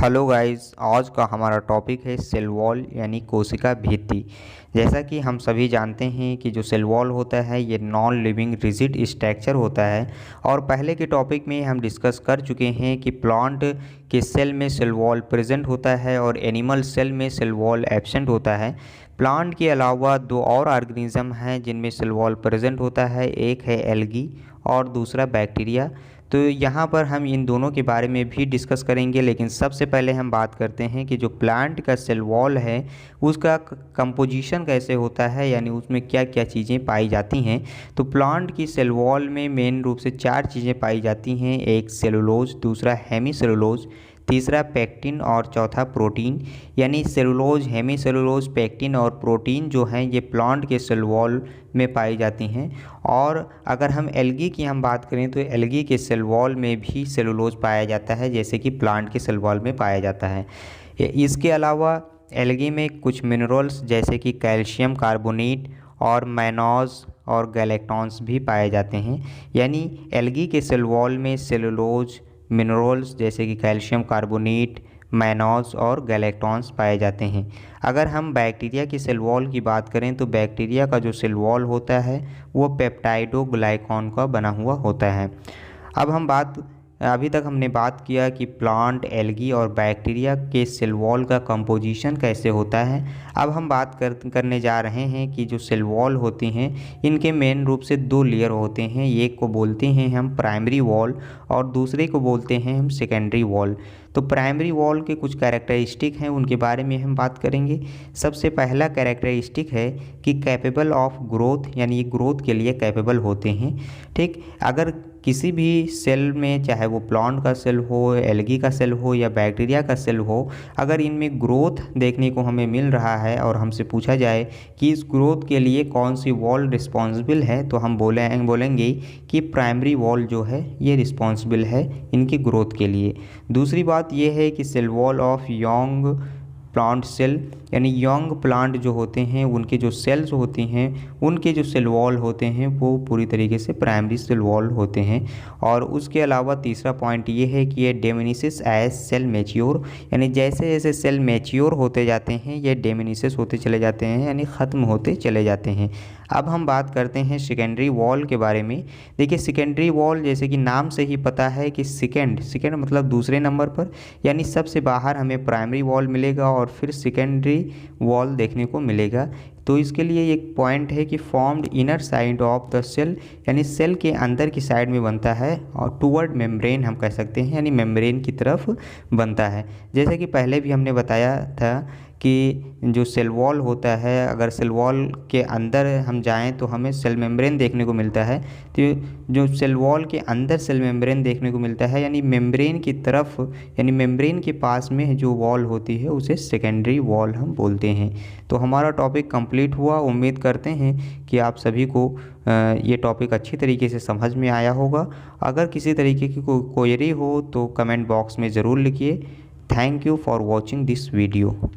Hello guys, आज का हमारा टॉपिक है सेल वॉल यानी कोशिका भित्ति। जैसा कि हम सभी जानते हैं कि जो सेल वॉल होता है ये नॉन लिविंग रिजिड स्ट्रक्चर होता है। और पहले के टॉपिक में हम डिस्कस कर चुके हैं कि प्लांट के सेल में सेल वॉल प्रेजेंट होता है और एनिमल सेल में सेल वॉल एब्सेंट होता है। प्लांट के अलावा दो और ऑर्गेनिज्म हैं जिनमें सेल वॉल प्रेजेंट होता है, एक है एल्गी और दूसरा बैक्टीरिया। तो यहाँ पर हम इन दोनों के बारे में भी डिस्कस करेंगे, लेकिन सबसे पहले हम बात करते हैं कि जो प्लांट का सेल वॉल है उसका कंपोजिशन कैसे होता है, यानी उसमें क्या क्या चीज़ें पाई जाती हैं। तो प्लांट की सेल वॉल में मेन रूप से चार चीज़ें पाई जाती हैं, एक सेलुलोज, दूसरा हेमी सेलुलोज, तीसरा पेक्टिन और चौथा प्रोटीन। यानी सेलुलोज, हेमी सेलुलोज, पेक्टिन और प्रोटीन जो हैं ये प्लांट के सेल वॉल में पाई जाती हैं। और अगर हम एल्गी की बात करें तो एल्गी के सेल वॉल में भी सेलुलोज पाया जाता है, जैसे कि प्लांट के सेल वॉल में पाया जाता है। इसके अलावा एल्गी में कुछ मिनरल्स जैसे कि कैल्शियम कार्बोनेट और मैनोज और गैलेक्टॉन्स भी पाए जाते हैं। यानी एल्गी के सेल वॉल में सेलुलोज, मिनरल्स जैसे कि कैल्शियम कार्बोनेट, मैनोज और गैलेक्टॉन्स पाए जाते हैं। अगर हम बैक्टीरिया की सेल वॉल की बात करें तो बैक्टीरिया का जो सेल वॉल होता है वो पेप्टाइडोग्लाइकॉन का बना हुआ होता है। अब अभी तक हमने बात किया कि प्लांट, एल्गी और बैक्टीरिया के सेल वॉल का कंपोजिशन कैसे होता है। अब हम बात करने जा रहे हैं कि जो सेल वॉल होती हैं इनके मेन रूप से दो लेयर होते हैं, एक को बोलते हैं हम प्राइमरी वॉल और दूसरे को बोलते हैं हम सेकेंडरी वॉल। तो प्राइमरी वॉल के कुछ कैरेक्टरिस्टिक हैं, उनके बारे में हम बात करेंगे। सबसे पहला कैरेक्टरिस्टिक है कि कैपेबल ऑफ ग्रोथ, यानी ये ग्रोथ के लिए कैपेबल होते हैं। ठीक, अगर किसी भी सेल में, चाहे वो प्लांट का सेल हो, एल्गी का सेल हो या बैक्टीरिया का सेल हो, अगर इनमें ग्रोथ देखने को हमें मिल रहा है और हमसे पूछा जाए कि इस ग्रोथ के लिए कौन सी वॉल रिस्पॉन्सिबल है, तो हम बोलेंगे कि प्राइमरी वॉल जो है ये रिस्पॉन्सिबल है इनकी ग्रोथ के लिए। दूसरी बात ये है कि cell wall of young plant cell, यानी यंग प्लांट जो होते हैं उनके जो सेल्स होती हैं उनके जो सेल वॉल होते हैं वो पूरी तरीके से प्राइमरी सेल वॉल होते हैं। और उसके अलावा तीसरा पॉइंट ये है कि ये डिमिनिशेस एज सेल मैच्योर, यानी जैसे जैसे सेल मैच्योर होते जाते हैं ये डिमिनिशेस होते चले जाते हैं, यानी ख़त्म होते चले जाते हैं। अब हम बात करते हैं सेकेंडरी वॉल के बारे में। देखिए, सेकेंडरी वॉल जैसे कि नाम से ही पता है कि सेकेंड मतलब दूसरे नंबर पर, यानी सबसे बाहर हमें प्राइमरी वॉल मिलेगा और फिर सेकेंडरी वॉल देखने को मिलेगा। तो इसके लिए एक पॉइंट है कि formed inner side of the cell, यानी सेल के अंदर की साइड में बनता है और टूवर्ड मेम्ब्रेन हम कह सकते हैं, यानी मेम्ब्रेन की तरफ बनता है। जैसे कि पहले भी हमने बताया था कि जो सेल वॉल होता है, अगर सेल वॉल के अंदर हम जाएं तो हमें सेल मेम्ब्रेन देखने को मिलता है। तो जो सेल वॉल के अंदर सेल मेम्ब्रेन देखने को मिलता है, यानी मेम्ब्रेन की तरफ, यानी मेम्ब्रेन के पास में जो वॉल होती है उसे सेकेंडरी वॉल हम बोलते हैं। तो हमारा टॉपिक कंप्लीट हुआ। उम्मीद करते हैं कि आप सभी को ये टॉपिक अच्छी तरीके से समझ में आया होगा। अगर किसी तरीके की कोई क्वेरी हो तो कमेंट बॉक्स में ज़रूर लिखिए। Thank you for watching this video.